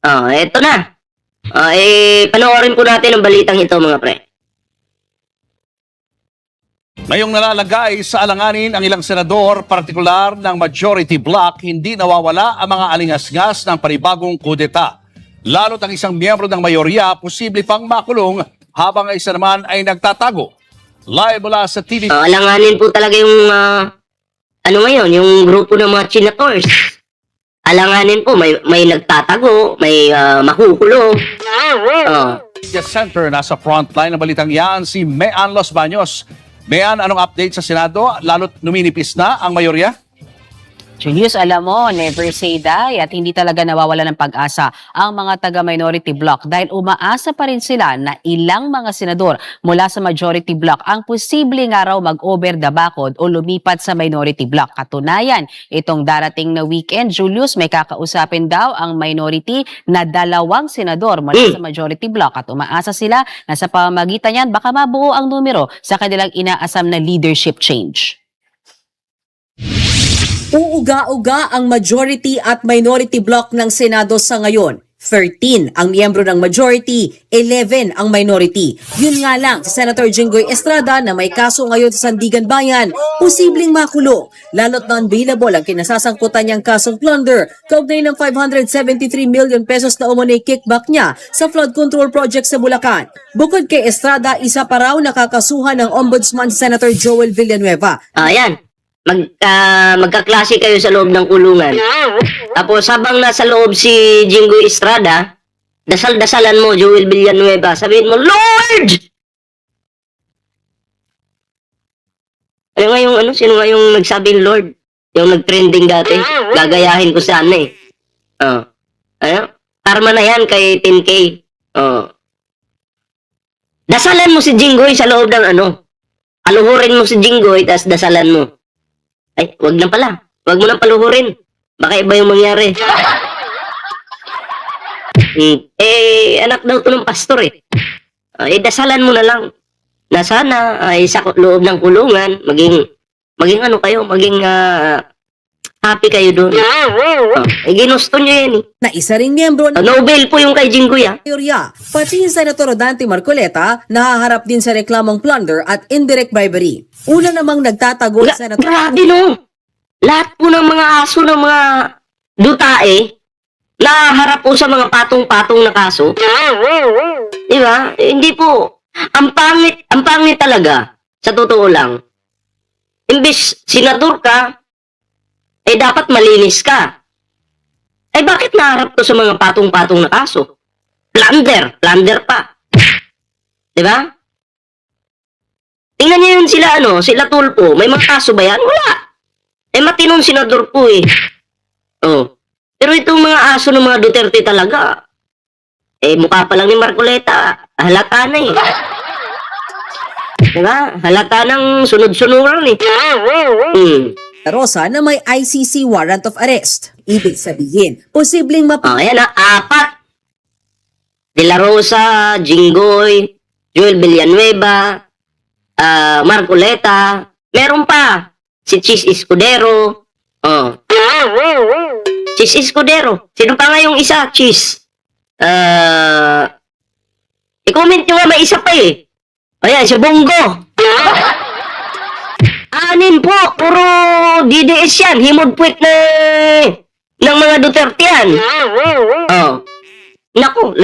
Eto na. Panoorin po natin ang balitang ito, mga pre. Ngayong nalalagay sa alanganin ang ilang senador, partikular ng majority bloc, hindi nawawala ang mga alingasngas ng panibagong kudeta. Lalo't ang isang miyembro ng mayorya, posible pang makulong habang ang isa naman ay nagtatago. Live mula sa TV. Alanganin po talaga yung, yung grupo ng mga senators. Alanganin po, may nagtatago, may makukulong. Media Center, nasa frontline ng balitang yan, si Mean Los Baños. Mean, anong update sa Senado? Lalo't numinipis na ang mayorya? Julius, alam mo, never say die at hindi talaga nawawala ng pag-asa ang mga taga-minority bloc dahil umaasa pa rin sila na ilang mga senador mula sa majority bloc ang posible nga raw mag-over the bakod o lumipat sa minority bloc. Katunayan, itong darating na weekend, Julius, may kakausapin daw ang minority na 2 senador mula sa majority bloc at umaasa sila na sa pamamagitan niyan baka mabuo ang numero sa kanilang inaasam na leadership change. Uuga-uga ang majority at minority bloc ng Senado sa ngayon. 13 ang miyembro ng majority, 11 ang minority. Yun nga lang, si Senator Jinggoy Estrada na may kaso ngayon sa Sandigan Bayan, posibleng makulong. Lalo't non-bailable ang kinasasangkutan niyang kasong plunder, kaugnay ng 573 million pesos na umunay kickback niya sa flood control project sa Bulacan. Bukod kay Estrada, isa pa raw nakakasuhan ng Ombudsman Senator Joel Villanueva. Ayan. Magkaklase kayo sa loob ng kulungan. Tapos habang nasa loob si Jinggoy Estrada, dasal-dasalan mo, Joel Villanueva. Sabihin mo, Lord! Sino nga yung nagsabing Lord? Yung nag-trending dati? Gagayahin ko sana eh. Karma na yan kay 10K. Dasalan mo si Jinggoy sa loob ng Aluhurin mo si Jinggoy, tas dasalan mo. Ay, wag na pala. Wag mo na paluhurin. Baka iba yung mangyari. Anak daw to ng pastor eh. Dasalan mo na lang. Na sana ay sa loob ng kulungan, maging happy kayo doon. Ginusto nyo yan eh. Na isa ring miyembro ng Nobel po yung kay Jinggoy mayorya, pati si Senator Rodante Marcoleta nahaharap din sa reklamong plunder at indirect bribery. Una namang nagtatago si Senator Grabe no. Lahat po ng mga aso ng mga dutae naharap po sa mga patong-patong na kaso. Diba? Hindi po. Ang pangit talaga. Sa totoo lang. Imbes senador ka, dapat malinis ka. Bakit naharap to sa mga patong-patong na kaso? Plunder pa. Diba? Tingnan niyo yun sila Tulfo. May mga kaso ba yan? Wala. Matinong senador po eh. Pero itong mga aso ng mga Duterte talaga, mukha pa lang ni Marcoleta, halata na eh. Diba? Halata ng sunod-sunuran eh. Rosa na may ICC warrant of arrest. Ibig sabihin, posibleng Ayan 4. De La Rosa, Jinggoy, Joel Villanueva, Marcoleta, meron pa si Chis Escudero. Chis Escudero. Sino pa nga yung isa? Chis. I-comment nyo nga may isa pa eh. Ayan, si Bongo. 6 po. Puro DDS yan. Himod-puwit ng mga Duterte yan. Naku,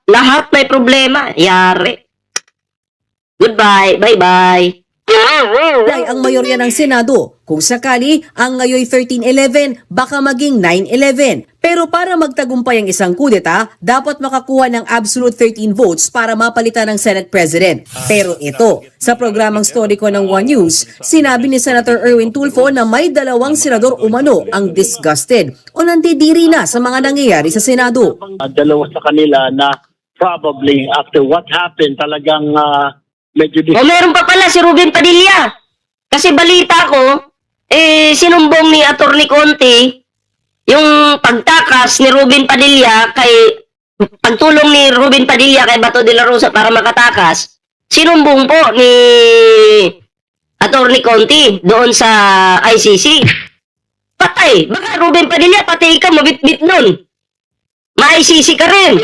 lahat may problema. Yari. Goodbye. Bye-bye. ay ang mayorya ng Senado. Kung sakali, ang ngayoy 13-11 baka maging 9-11. Pero para magtagumpay ang isang kudeta, dapat makakuha ng absolute 13 votes para mapalitan ng Senate President. Pero ito, sa programang Story ko ng One News, sinabi ni Senator Erwin Tulfo na may 2 senador umano ang disgusted o nandidiri na sa mga nangyayari sa Senado. Dalawa sa kanila na probably after what happened talagang medyo Meron pa pala si Ruben Padilla. Kasi balita ko, sinumbong ni Atty. Conti yung pagtakas ni Ruben Padilla pagtulong ni Ruben Padilla kay Bato de la Rosa para makatakas, sinumbong po ni Atty. Conti doon sa ICC. Patay. Baka Ruben Padilla, patay ka, mabitbit nun. maisisi ka rin.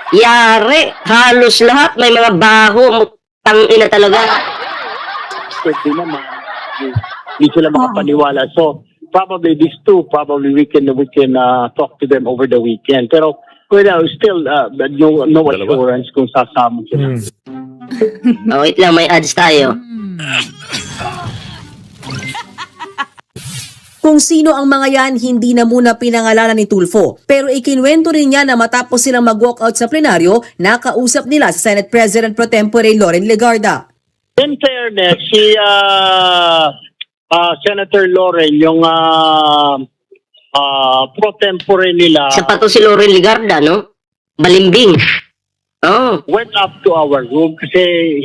Yari, halos lahat may mga baho, tangina talaga. Pwede naman. Hindi sila makapaniwala. So, probably these two, probably we can talk to them over the weekend. Pero, still, no assurance kung sasama sila. Oh, wait lang, may ads tayo. Kung sino ang mga yan, hindi na muna pinangalanan ni Tulfo. Pero ikinwento rin niya na matapos silang mag-walkout sa plenaryo, nakausap nila sa Senate President Pro Tempore Loren Legarda. In fairness, si Senator Loren, yung pro tempore nila, Isa pa to si Loren Legarda, no? Balimbing. Oh. went up to our room kasi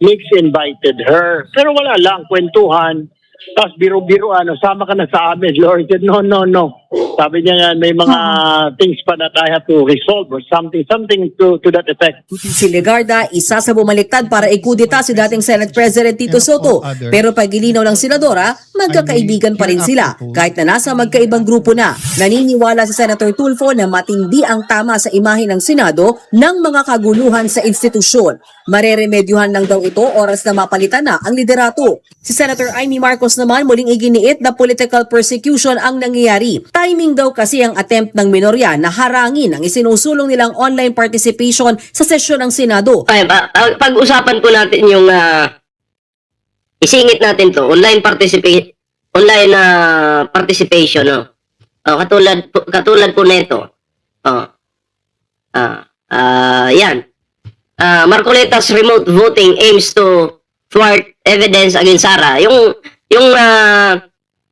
Mix invited her. Pero wala lang, kwentuhan. Tapos biro-biro, sama ka na sa amin. Lord said, no. Sabi niya nga, may mga things pa that I have to resolve or something to that effect. Si Legarda, isa sa bumaliktad para ikudita si dating Senate President Tito Soto. Pero pag-ilinaw ng senadora, magkakaibigan pa rin sila kahit na nasa magkaibang grupo na. Naniniwala si Senator Tulfo na matindi ang tama sa imahe ng Senado ng mga kaguluhan sa institusyon. Mareremedyohan lang daw ito oras na mapalitan na ang liderato. Si Senator Amy Marcos naman muling iginiit na political persecution ang nangyayari. Timing daw kasi ang attempt ng minorya na harangin ang isinusulong nilang online participation sa sesyon ng Senado. Ay, pag-usapan po natin yung isingit natin to, online participation, no? Oh, katulad po nito. Oh. Yan. Marcoleta's remote voting aims to thwart evidence against Sara. Yung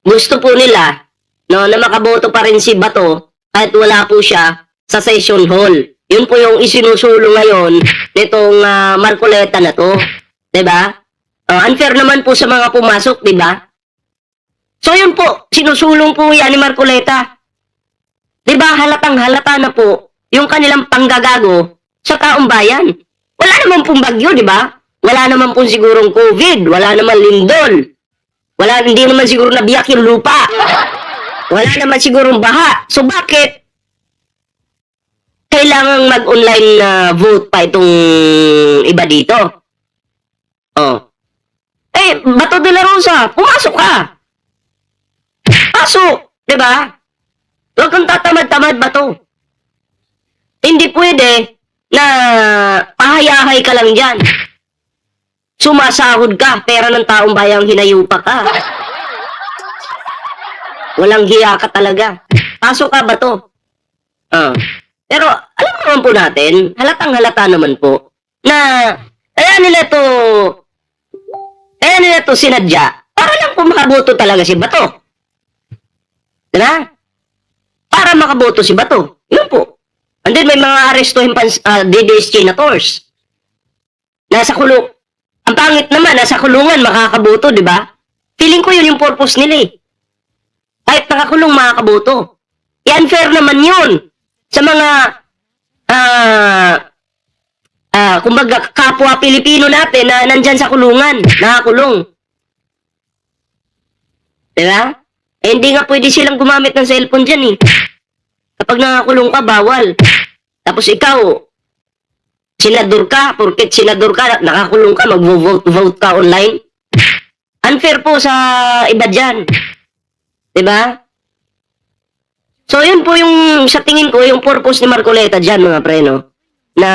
gusto po nila, no, na makaboto pa rin si Bato kahit wala po siya sa session hall. Yun po yung isinusulong ngayon nitong Marcoleta na to. 'Di ba? Unfair naman po sa mga pumasok, 'di ba? So yun po, sinusulong po yan ni Marcoleta. 'Di ba? Halatang halata na po yung kanilang panggagago sa taong bayan. Wala naman pong bagyo, 'di ba? Wala naman pong sigurong COVID, wala naman lindol. Hindi naman siguro nabiyak yung lupa. Wala naman sigurong baha. So bakit kailangan mag-online vote pa itong iba dito? Oh. Bato de la Rosa, pumasok ka. Pasok, 'di ba? Huwag kang tatamad-tamad, Bato. Hindi pwede na pahayahay ka lang dyan. Sumasahod ka, pera ng taong bayang hinayupa ka. Walang hiya ka talaga. Pasok ka ba to? Pero alam naman po natin, halatang halata naman po, na kaya nila to sinadya, para lang po makaboto talaga si Bato. Diba? Para makaboto si Bato. Yun po. And then may mga arestuhin pa DDS senators. Nasa kulong. Ang pangit naman, nasa kulungan, makakaboto, di ba? Feeling ko yun yung purpose nila eh. Kahit nakakulong, makakaboto. Unfair naman yun sa mga, kumbaga, kapwa Pilipino natin na nandyan sa kulungan, nakakulong. Di ba? Hindi nga pwede silang gumamit ng cellphone dyan eh. Kapag nakakulong ka, bawal. Tapos ikaw, senador ka, porket senador ka, nakakulong ka, mag-vote ka online. Unfair po sa iba dyan. Diba? So, yun po yung, sa tingin ko, yung purpose ni Marcoleta dyan, mga preno, na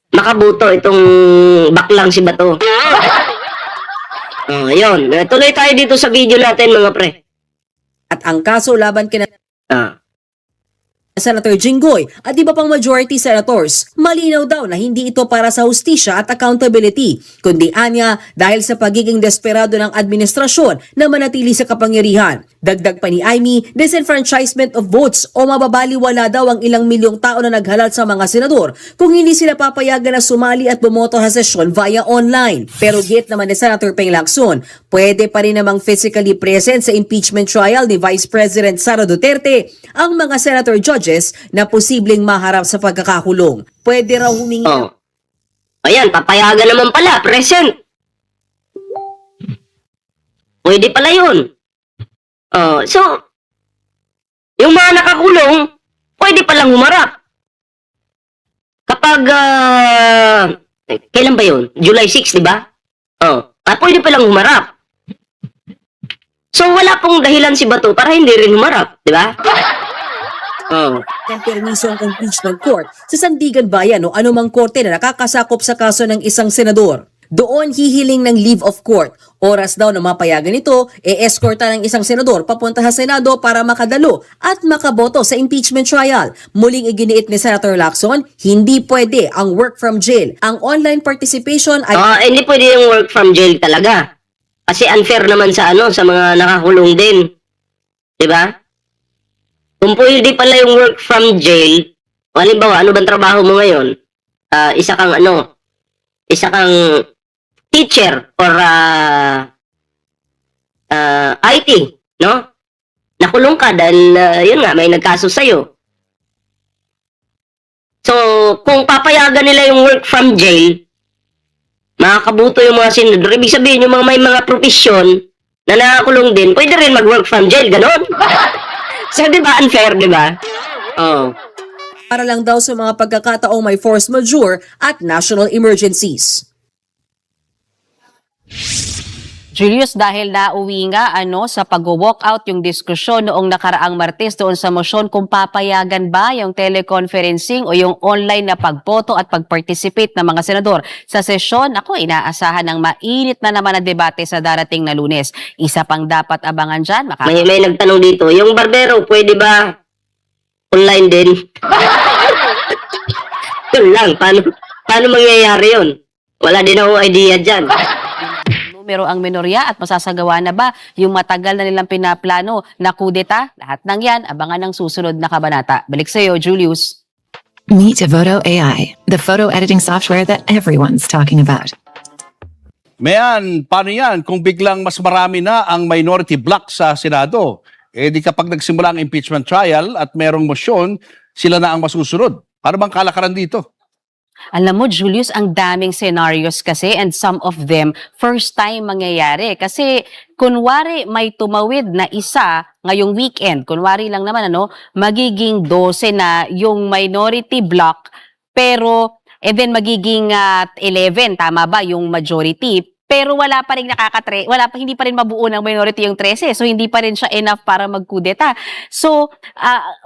makaboto itong baklang si Bato. Yun. Tuloy tayo dito sa video natin, mga pre. At ang kaso laban kina Ah. Senator Jinggoy at iba pang majority senators, malinaw daw na hindi ito para sa hustisya at accountability, kundi anya dahil sa pagiging desperado ng administrasyon na manatili sa kapangyarihan. Dagdag pa ni Amy, disenfranchisement of votes o mababaliwala daw ang ilang milyong tao na naghalal sa mga senador kung hindi sila papayagan na sumali at bumoto sa sesyon via online. Pero git naman ni Senator Ping Lacson, pwede pa rin namang physically present sa impeachment trial ni Vice President Sara Duterte ang mga senator judges na posibleng maharap sa pagkakakulong. Pwede raw humingi ng Ayan, papayagan naman pala, present. Pwede pala yun. So, Yung mga nakakulong, pwede palang humarap. Kapag, kailan ba yun? July 6, di ba? Pwede palang humarap. So, wala pong dahilan si Bato para hindi rin humarap, di ba? Ng permiso ang impeachment court sa Sandigan Bayan o anumang korte na nakakasakop sa kaso ng isang senador. Doon hihiling ng leave of court. Oras daw na mapayagan ito, e-escorta ng isang senador papunta sa Senado para makadalo at makaboto sa impeachment trial. Muling iginiit ni Senator Lacson, hindi pwede ang work from jail. Ang online participation ay Hindi pwede yung work from jail talaga. Kasi unfair naman sa sa mga nakakulong din. Di ba? Kung pwede pala yung work from jail, halimbawa, ano bang trabaho mo ngayon? Isa kang teacher or IT, no? Nakulong ka dahil, yun nga, may nagkaso sa'yo. So, kung papayagan nila yung work from jail, makakabuto yung mga senador. Ibig sabihin, yung may mga profesyon na nakakulong din, pwede rin mag-work from jail, ganon. So, di ba, unfair, di ba? para lang daw sa mga pagkakataong may force majeure at national emergencies. Julius, dahil nauwi nga sa pag-walkout yung diskusyon noong nakaraang Martes doon sa motion kung papayagan ba yung teleconferencing o yung online na pagboto at pag-participate ng mga senador sa sesyon, inaasahan ng mainit na naman na debate sa darating na Lunes. Isa pang dapat abangan dyan. May nagtanong dito, yung barbero, pwede ba online din? Yun lang, paano mangyayari yun? Wala din akong idea dyan. Numero ang minorya at masasagawa na ba yung matagal na nilang pinaplano na kudeta? Lahat ng yan, abangan ng susunod na kabanata. Balik sa iyo, Julius. Meet Voto AI, the photo editing software that everyone's talking about. Mayan, paano yan kung biglang mas marami na ang minority block sa Senado? Di kapag nagsimula ang impeachment trial at merong motion, sila na ang masusunod. Paano bang kalakaran dito? Alam mo, Julius, ang daming scenarios kasi and some of them first time mangyayari. Kasi kunwari may tumawid na isa ngayong weekend, kunwari lang naman magiging 12 na yung minority block, pero then magiging 11, tama ba, yung majority. Pero wala pa rin hindi pa rin mabuo ng minority yung 13. So hindi pa rin siya enough para magkudeta. So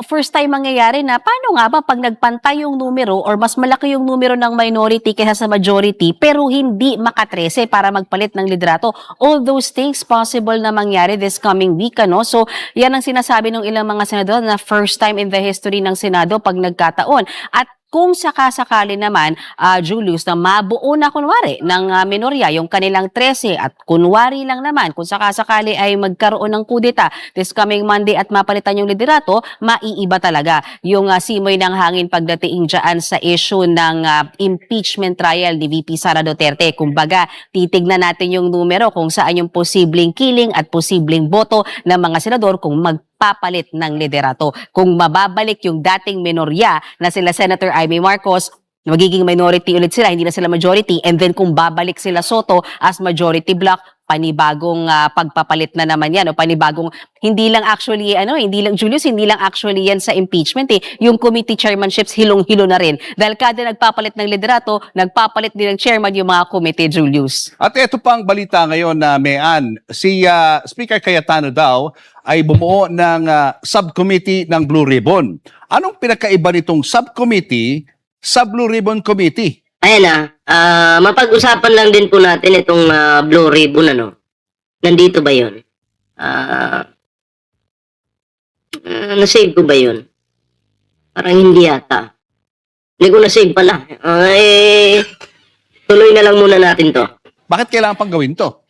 first time mangyayari na paano nga ba pag nagpantay yung numero or mas malaki yung numero ng minority kaysa sa majority pero hindi maka-13 para magpalit ng liderato. All those things possible na mangyari this coming week, So yan ang sinasabi ng ilang mga senador na first time in the history ng Senado pag nagkataon. At kung sakasakali naman, Julius, na mabuo na kunwari ng minorya yung kanilang 13 at kunwari lang naman kung sakasakali ay magkaroon ng kudeta this coming Monday at mapalitan yung liderato, maiiba talaga yung simoy ng hangin pagdating dyan sa issue ng impeachment trial ni VP Sara Duterte. Kumbaga, titignan natin yung numero kung saan yung posibleng killing at posibleng boto ng mga senador kung magpapalit ng liderato. Kung mababalik yung dating minorya na sila Senator Amy Marcos, magiging minority ulit sila, hindi na sila majority, and then kung babalik sila Soto as majority block, panibagong pagpapalit na naman yan, o panibagong, hindi lang actually yan sa impeachment yung committee chairmanships hilong-hilo na rin. Dahil kada nagpapalit ng liderato, nagpapalit din ng chairman yung mga committee, Julius. At ito pang balita ngayon na Mayan, si Speaker Cayetano daw ay bumuo ng subcommittee ng Blue Ribbon. Anong pinakaiba nitong subcommittee sa Blue Ribbon Committee? Ayan mapag-usapan lang din po natin itong Blue Ribbon, Nandito ba yun? Nasave ko ba yun? Parang hindi yata. Hindi ko nasave pala. Tuloy na lang muna natin to. Bakit kailangan pang gawin to?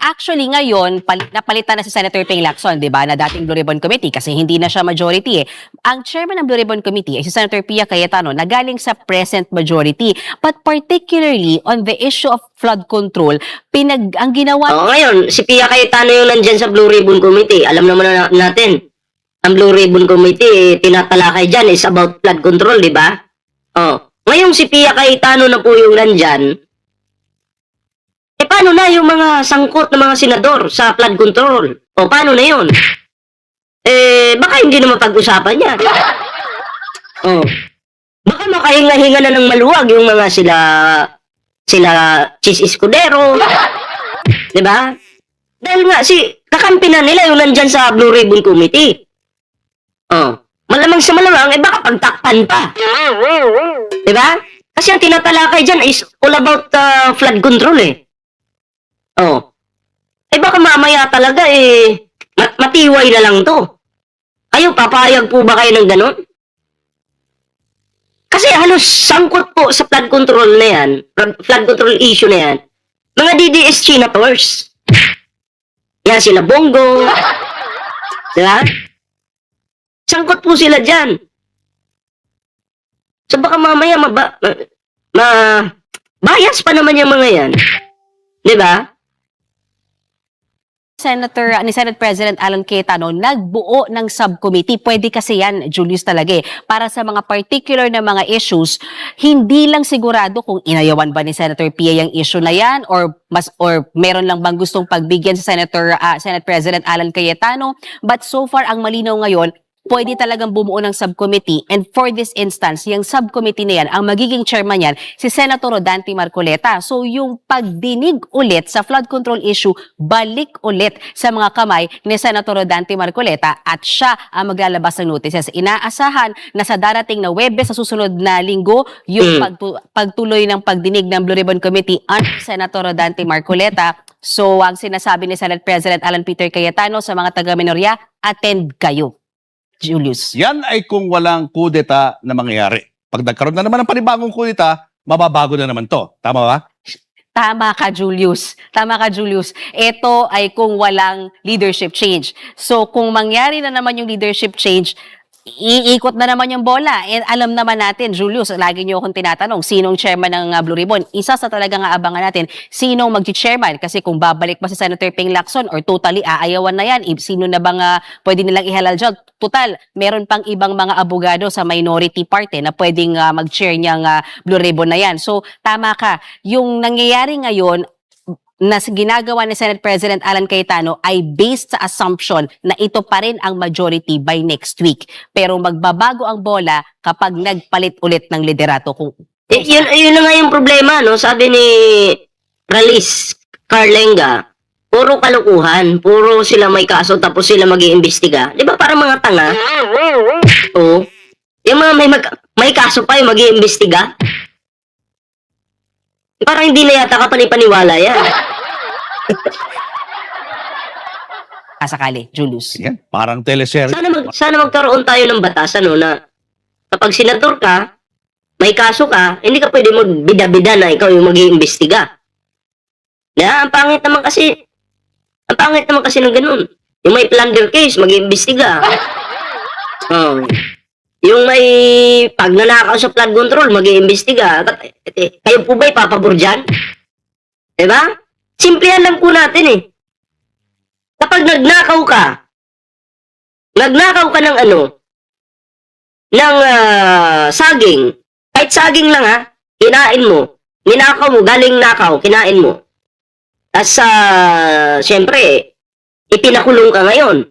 Actually ngayon, napalitan na si Senator Ping Lacson, di ba, na dating Blue Ribbon Committee kasi hindi na siya majority Ang chairman ng Blue Ribbon Committee ay si Senator Pia Cayetano na galing sa present majority. But particularly on the issue of flood control, ang ginawa... Ngayon, si Pia Cayetano yung nandyan sa Blue Ribbon Committee. Alam naman natin, ang Blue Ribbon Committee, tinatalakay dyan is about flood control, di ba? Ngayon si Pia Cayetano na po yung nandyan, paano na yung mga sangkot ng mga senador sa flood control? Paano na yun? baka hindi na mapag-usapan yan. Oh. Baka makahinga-hinga na ng maluwag yung mga sila Chis Escudero. Diba? Dahil nga, kakampi na nila yung nandyan sa Blue Ribbon Committee. Oh. Malamang sa malamang, baka pagtakpan pa. Diba? Kasi ang tinatalakay dyan is all about flood control Oh. Baka mamaya talaga matiway na lang to. Kayo, papayag po ba kayo ng ganon? Kasi halos sangkot po sa flood control na yan, flood control issue na yan, mga DDS senators. Yan sila Bongo. Diba? Sangkot po sila dyan. So baka mamaya bias pa naman yung mga yan. Diba? Ni Senate President Alan Cayetano nagbuo ng subcommittee. Pwede kasi yan, Julius, talaga para sa mga particular na mga issues. Hindi lang sigurado kung inayawan ba ni Senator Pia yung issue na yan or meron lang bang gustong pagbigyan sa Senate President Alan Cayetano. But so far, ang malinaw ngayon, pwede talagang bumuo ng subcommittee, and for this instance, yung subcommittee na yan, ang magiging chairman yan, si Senator Rodante Marcoleta. So yung pagdinig ulit sa flood control issue, balik ulit sa mga kamay ni Senator Rodante Marcoleta at siya ang maglalabas ng notices. Inaasahan na sa darating na Webes sa susunod na linggo, yung pagtuloy ng pagdinig ng Blue Ribbon Committee under Senator Rodante Marcoleta. So ang sinasabi ni Senate President Alan Peter Cayetano sa mga taga-minorya, attend kayo. Julius. Yan ay kung walang kudeta na mangyayari. Pag nagkaroon na naman ng panibagong kudeta, mababago na naman to. Tama ba? Tama ka, Julius. Tama ka, Julius. Ito ay kung walang leadership change. So, kung mangyari na naman yung leadership change, iikot na naman yung bola. And alam naman natin, Julius, lagi niyo akong tinatanong, sinong chairman ng Blue Ribbon? Isa sa talagang aabangan natin, sinong mag-chairman? Kasi kung babalik pa si Senator Ping Lacson or totally aayawan na yan, sino na bang pwede nilang ihalal dyan? Total, meron pang ibang mga abogado sa minority party na pwedeng mag-chair niyang Blue Ribbon na yan. So, tama ka. Yung nangyayari ngayon, na ginagawa ni Senate President Alan Cayetano ay based sa assumption na ito pa rin ang majority by next week. Pero magbabago ang bola kapag nagpalit ulit ng liderato. Yun na nga yung problema, no? Sabi ni Ralis Carlenga, puro kalukuhan, puro sila may kaso tapos sila mag-iimbestiga. Di ba parang mga tanga? Oo. Yung mga may kaso pa yung mag-iimbestiga. Parang hindi na yata kapanipaniwala yan. Kasakali, Julius. Yan, parang teleserye. Sana magkaroon tayo ng batas, na kapag senador ka, may kaso ka, hindi ka pwede magbida-bida na ikaw yung mag-iimbestiga. Ang pangit naman kasi ng ganun. Yung may plunder case, mag-iimbestiga. Oh. Yung may pagnanakaw sa flood control, mag-iimbestiga. Kayo po ba'y papabor dyan? Diba? Simplihan lang po natin Kapag nagnakaw ka ng ng saging, kahit saging lang kinain mo, ninakaw mo, galing nakaw, kinain mo. As syempre, ipinakulong ka ngayon.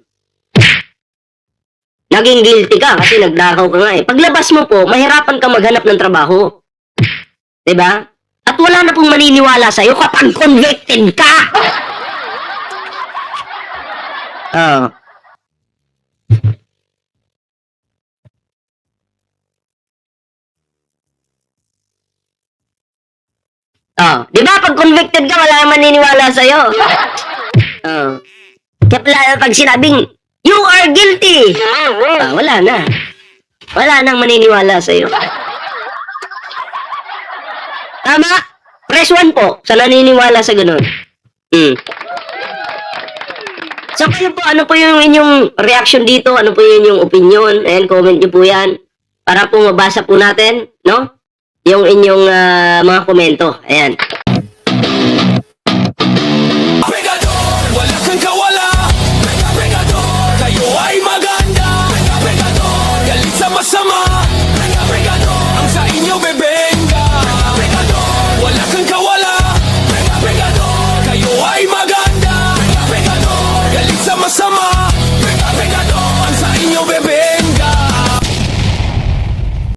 Naging guilty ka kasi nagnakaw ka nga Paglabas mo po, mahirapan ka maghanap ng trabaho. Diba? At wala na pong maniniwala sa'yo kapag convicted ka. Di ba pag convicted ka, wala nang maniniwala sa'yo. Kaya pag sinabing, you are guilty. Wala na. Wala nang maniniwala sa'yo. Tama? Press 1 po sa naniniwala sa ganun. So kayo po, ano po yung inyong reaction dito? Ano po yung inyong opinion? Ayan, comment nyo po yan. Para po mabasa po natin, no? Yung inyong mga komento. Ayan.